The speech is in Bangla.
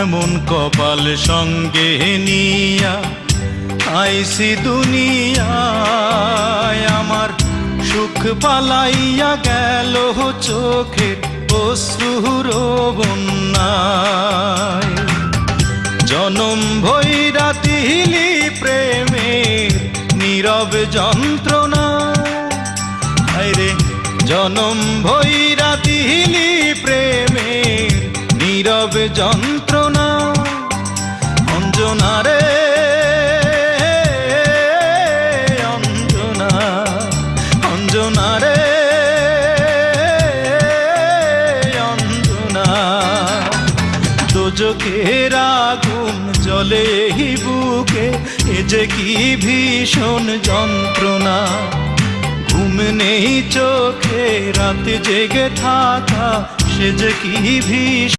এমন কপাল সঙ্গে নিয়া আইসি দুনিয়ায়, আমার সুখ পালাইয়া গেল চোখের অশ্রুর বন্যায়। জনম ভৈরা দিলি প্রেমের নীরব যন্ত্রণা, রে জনম ভৈরা দিলি প্রেমের নীরব যন্ত্রণা। অঞ্জনা রে অঞ্জনা, অঞ্জনা রে অঞ্জনা, দোজখের আগুন জ্বলে এই বুকে, এ যে কি ভীষণ যন্ত্রণা। ঘুম নেই চোখে, রাতে জেগে থাকা, সে যে কি ভীষণ